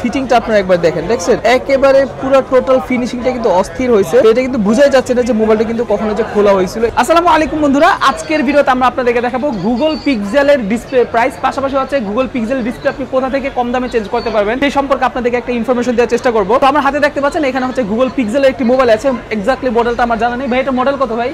ফিটিংটা আপনারা একবার দেখেন, দেখছেন একেবারে পুরো টোটাল ফিনিশিংটা কিন্তু অস্থির হয়েছে। এটা কিন্তু বোঝাই যাচ্ছে না যে মোবাইলটা কিন্তু কখনো যে খোলা হয়েছিল। আসসালামু আলাইকুম বন্ধুরা, আজকের ভিডিওতে আমরা আপনাদেরকে দেখাবো গুগল পিক্সেলের ডিসপ্লে প্রাইস, পাশাপাশি হচ্ছে গুগল পিক্সেল ডিসপ্লে আপনি কোথা থেকে কম দামে চেঞ্জ করতে পারবেন সেই সম্পর্কে আপনাদেরকে একটা ইনফরমেশন দেওয়ার চেষ্টা করব। তো আমার হাতে দেখতে পাচ্ছেন এখানে হচ্ছে গুগল পিক্সেলের একটি মোবাইল আছে, এক্স্যাক্টলি মডেলটা আমার জানা নেই। ভাই এটা মডেল কত ভাই?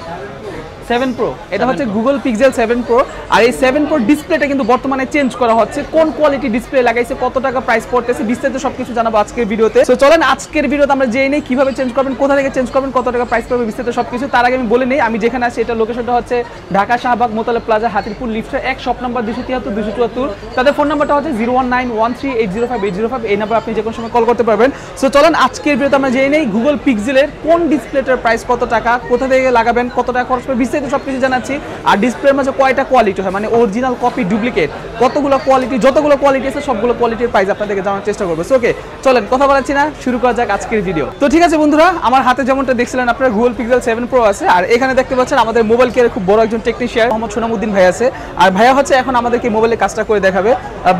7 Pro। এটা হচ্ছে গুগল পিক্সেল 7 Pro। আর এই 7 Pro ডিসপ্লেটা কিন্তু বর্তমানে চেঞ্জ করা হচ্ছে। কোন কোয়ালিটি ডিসপ্লে লাগাইছে, কত টাকা প্রাইস পড়তেছে, বিস্তারিত সবকিছু জানাবো আজকের ভিডিওতে। সো চলেন আজকের ভিডিওতে আমরা জেনে নেই কিভাবে চেঞ্জ করবেন, কোথা থেকে চেঞ্জ করবেন, কত টাকা প্রাইস পড়বে, বিস্তারিত সবকিছু। তার আগে আমি বলে নেই আমি যেখানে আছি এটা লোকেশনটা হচ্ছে ঢাকা শাহবাগ মোতালেব প্লাজা হাতিরপুর লিফটের 1 শপ নাম্বার 273 274। তাদের ফোন নাম্বারটা হচ্ছে 01913805805। এই নাম্বার আপনি যে কোনো সময় কল করতে পারবেন। সো চলেন আজকের ভিডিওতে আমরা জেনে নেই গুগল পিক্সেলের কোন ডিসপ্লেটার প্রাইস কত টাকা, কোথা থেকে লাগাবেন, কত টাকা খরচ পড়বে, বিস্তারিত সবকিছু জানাচ্ছি। আর ডিসপ্লের মাঝে কয়টা কোয়ালিটি হয়, মানে অরিজিনাল কপি ডুপ্লিকেট কতগুলো কোয়ালিটি, যতগুলো কোয়ালিটি আছে সবগুলো কোয়ালিটির প্রাইস আপনাদেরকে জানার চেষ্টা করবো। সো ওকে চলেন কথা বলাচ্ছি না, শুরু করা যাক আজকের ভিডিও। তো ঠিক আছে বন্ধুরা, আমার হাতে যেমনটা দেখছিলেন আপনারা গুগল পিক্সেল 7 Pro আছে। আর এখানে দেখতে পাচ্ছেন আমাদের মোবাইল কেয়ারের খুব বড় একজন টেকনিশিয়ান মোহাম্মদ সোনামুদ্দিন ভাই আছে। আর ভাইয়া হচ্ছে এখন আমাদেরকে মোবাইলের কাজটা করে দেখাবে।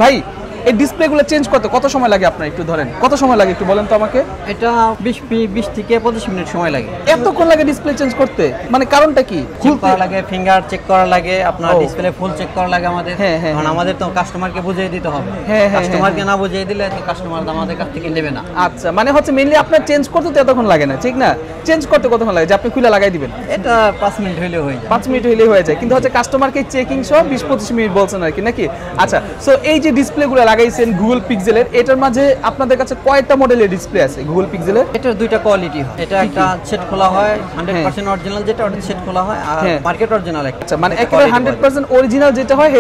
ভাই এই ডিসপ্লেগুলো চেঞ্জ করতে কত সময় লাগে আপনার একটু ধরেন, কত সময় লাগে একটু বলেন তো আমাকে? এটা 20 থেকে 25 মিনিট সময় লাগে। এতক্ষণ লাগে ডিসপ্লে চেঞ্জ করতে? মানে কারণটা কি? চেক করা লাগে, ফিঙ্গার চেক করা লাগে, আপনার ডিসপ্লে ফুল চেক করা লাগে আমাদের। কারণ আমাদের তো কাস্টমারকে বুঝিয়ে দিতে হবে। কাস্টমারকে না বুঝিয়ে দিলে তো কাস্টমার আমাদের কাছ থেকে নেবে না। আচ্ছা, মানে হচ্ছে মেইনলি আপনার চেঞ্জ করতে তো এতক্ষণ লাগে না, ঠিক না? চেঞ্জ করতে কতক্ষণ লাগে যে আপনি খুলে লাগাই দিবেন? এটা 5 মিনিট হইলে হয়ে যায়। 5 মিনিট হইলেই হয়ে যায়, কিন্তু হচ্ছে কাস্টমারকে চেকিং সহ 20-25 মিনিট বলছেন আর কি, নাকি? আচ্ছা, সো এই যে ডিসপ্লেগুলো লাগাইছেন গুগল পিক্সেলের, এটার মাঝে আপনাদের কাছে কয়টা মডেলের ডিসপ্লে আছে গুগল পিক্সেলের? এটার দুইটা কোয়ালিটি হয়। এটা একটা সেট খোলা হয় 100% অরিজিনাল, যেটা ওটা সেট খোলা হয়, আর মার্কেট অরিজিনাল একটা। আচ্ছা, মানে একেবারে 100% অরিজিনাল যেটা হয়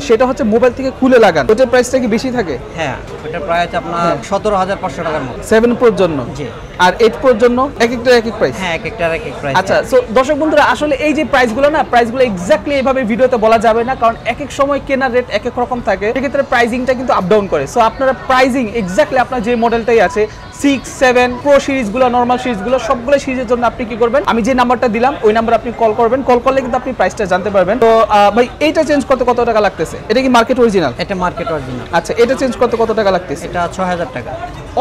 সেটা হচ্ছে মোবাইল থেকে খুলে লাগান। ওটার প্রাইসটা কি বেশি থাকে? হ্যাঁ, ওটার প্রাইস আপনার 17,500 টাকার মতো 7 Pro জন্য। জি। আর 8 Pro জন্য এক একটা এক এক প্রাইস? হ্যাঁ, এক একটার এক এক প্রাইস। আচ্ছা, সো দর্শক বন্ধুরা আসলে এই যে প্রাইসগুলো না, প্রাইসগুলো এক্স্যাক্টলি এইভাবে ভিডিওতে বলা যাবে না, কারণ এক এক সময় কেনার রেট এক এক রকম থাকে, সেক্ষেত্রে প্রাইসিংটা কিন্তু আপ ডাউন করে। সো আপনারা প্রাইসিং এক্স্যাক্টলি আপনার যে মডেলটাই আছে 6, 7 Pro সিরিজগুলো, নরমাল সিরিজগুলো, সবগুলো সিরিজের জন্য আপনি কি করবেন, আমি যে নাম্বারটা দিলাম ওই নাম্বার আপনি কল করবেন। কল করলে কিন্তু আপনি প্রাইসটা জানতে পারবেন। তো ভাই এইটা চেঞ্জ করতে কত টাকা লাগতেছে? এটা কি মার্কেট অরিজিনাল? এটা মার্কেট অরিজিনাল। আচ্ছা, এটা চেঞ্জ করতে কত টাকা লাগতেছে? এটা 6000 টাকা।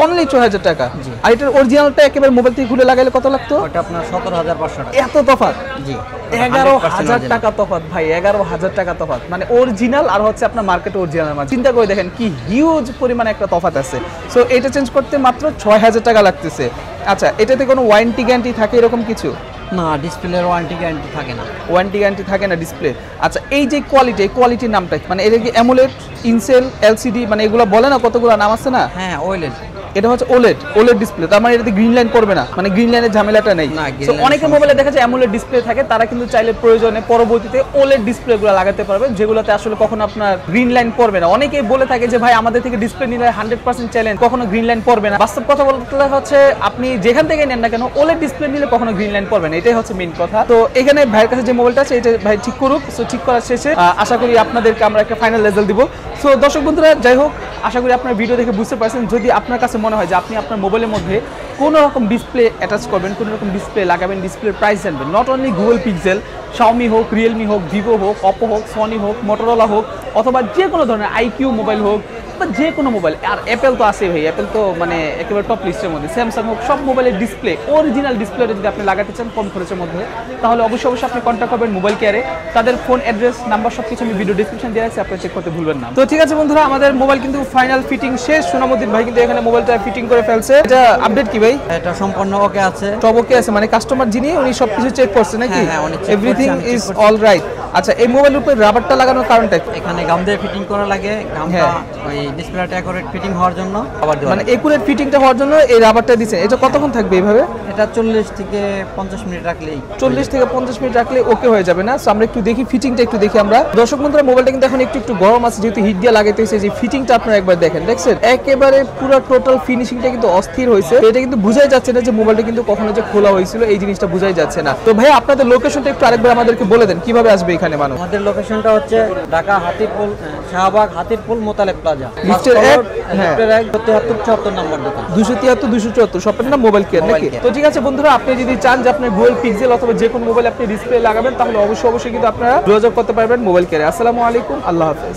অনলি 6000 টাকা? আর এটার অরিজিনালটা একেবারে মোবাইল থেকে খুলে লাগাইলে কত লাগতো? ওটা আপনার 17,500 টাকা। এত তফাৎ? জি। 11,000 টাকা তফাৎ ভাই, 11,000 টাকা তফাৎ, মানে অরিজিনাল আর হচ্ছে আপনার মার্কেট অরিজিনাল মাঝে চিন্তা করে দেখেন কি হিউজ পরিমাণে একটা তফাৎ আছে। সো এটা চেঞ্জ করতে মাত্র 6000 টাকা লাগতেছে। আচ্ছা, এটাতে কোনো ওয়ারেন্টি গ্যারান্টি থাকে এরকম কিছু? না, ডিসপ্লের ওয়ারেন্টি গ্যারান্টি থাকে না। ওয়ারেন্টি গ্যারান্টি থাকে না ডিসপ্লে। আচ্ছা, এই যে কোয়ালিটি, এই কোয়ালিটির নামটা মানে এটা কি অ্যামোলেড, ইনসেল, এলসিডি, মানে এগুলো বলে না কতগুলো নাম আছে না? হ্যাঁ, ওএলইডি। এটা হচ্ছে ওলেড ডিসপ্লে, তার মানে এটাতে গ্রিন লাইন পড়বে না, মানে গ্রিন লাইনের ঝামেলাটা নেই। সো অনেকে মোবাইলে দেখা যায় অ্যামোলেড ডিসপ্লে থাকে, তারা কিন্তু চাইলে প্রয়োজনে পরবর্তীতে ওলেড ডিসপ্লেগুলো লাগাতে পারবে, যেগুলোতে আসলে কখনো আপনার গ্রিন লাইন পড়বে না। অনেকেই বলে থাকে যে ভাই আমাদের থেকে ডিসপ্লে নিলে 100% চ্যালেঞ্জ, কখনো গ্রিন লাইন পড়বে না। বাস্তব কথা বলতে হচ্ছে আপনি যেখান থেকে নেন না কেন ওলেড ডিসপ্লে নিলে কখনো গ্রিন লাইন পড়বে না, এটাই হচ্ছে মেইন কথা। তো এখানে ভাইয়ের কাছে যে মোবাইলটা আছে এটা ভাই ঠিক করুক। সো ঠিক করার শেষে আশা করি আপনাদেরকে আমরা একটা ফাইনাল রেজাল্ট দিব। সো দর্শক বন্ধুরা, যাই হোক, আশা করি আপনার ভিডিও দেখে বুঝতে পারছেন। যদি আপনার কাছে মনে হয় যে আপনি আপনার মোবাইলের মধ্যে কোনো রকম ডিসপ্লে অ্যাটাচ করবেন, কোনো রকম ডিসপ্লে লাগাবেন, ডিসপ্লের প্রাইস জানবেন, not only Google pixel, Xiaomi হোক, রিয়েলমি হোক, ভিভো হোক, অপো হোক, সনি হোক, মোটরোলা হোক, অথবা যে কোনো ধরনের আইকিউ মোবাইল হোক, বা যে কোনো মোবাইল, আর অ্যাপেল তো আছে ভাই, অ্যাপেল তো মানে একেবারে টপ লিস্টের মধ্যে, স্যামসাং হোক, সব মোবাইলের ডিসপ্লে অরিজিনাল ডিসপ্লেটা যদি আপনি লাগাতে চান কম খরচের মধ্যে, তাহলে অবশ্যই আপনি কন্ট্যাক্ট করবেন মোবাইল কেয়ারে। তাদের ফোন অ্যাড্রেস নাম্বার সব কিছু আমি ভিডিও ডিসক্রিপশন দিয়ে রাখছি, আপনি চেক করতে ভুলবেন না। তো ঠিক আছে বন্ধুরা, আমাদের মোবাইল কিন্তু ফাইনাল ফিটিং শেষ। সোনামুদ্দিন ভাই কিন্তু এখানে মোবাইলটা ফিটিং করে ফেলছে। এটা আপডেট কি ভাই? এটা সম্পূর্ণ ওকে আছে। সব ওকে আছে, মানে কাস্টমার যিনি উনি সবকিছু চেক করছে নাকি? হ্যাঁ, এভরিথিং ইজ অল রাইট। আচ্ছা, এই মোবাইলের উপরে রাবারটা লাগানোর কারণটা কি? এখানে গাম দিয়ে ফিটিং করা লাগে, গামটা ওই ডিসপ্লেটা অ্যাকুরেট ফিটিং হওয়ার জন্য আবার দেওয়া, মানে একুরেট ফিটিংটা হওয়ার জন্য এই রাবারটা দিয়েছেন। এটা কতক্ষণ থাকবে এইভাবে? এটা 40 থেকে 50 মিনিট রাখলেই 40 থেকে 50 মিনিট রাখলে ওকে হয়ে যাবে না? সো আমরা একটু দেখি ফিটিংটা, একটু দেখি আমরা। দর্শক বন্ধুরা, মোবাইলটা কিন্তু এখন একটু গরম আছে, যেহেতু হিট দিয়ে লাগাইতে হয়েছে। যে ফিটিংটা আপনারা একবার দেখেন, দেখছেন একেবারে পুরো টোটাল ফিনিশিংটা কিন্তু অস্থির হয়েছে। এটা কিন্তু বোঝাই যাচ্ছে না যে মোবাইলটা কিন্তু কখনো যে খোলা হয়েছিল, এই জিনিসটা বোঝাই যাচ্ছে না। তো ভাই আপনাদের লোকেশনটা একটু আরেকবার আমাদেরকে বলে দেন, কিভাবে আসবে এখানে মানুষ? আমাদের লোকেশনটা হচ্ছে ঢাকা হাতিরপুল, শাহবাগ হাতিরপুল মোতালেব প্লাজা, লিফটের 1 74 নম্বর দোকান, 273 274 শপের নাম মোবাইল কেয়ার নাকি? তো ঠিক আছে বন্ধুরা, আপনি যদি চান যে আপনি গুগল পিক্সেল অথবা যে কোনো মোবাইল আপনি ডিসপ্লে লাগাবেন, তাহলে অবশ্যই কিন্তু আপনারা যোগাযোগ করতে পারবেন মোবাইল কেয়ারে। আসসালামু আলাইকুম, আল্লাহ হাফেজ।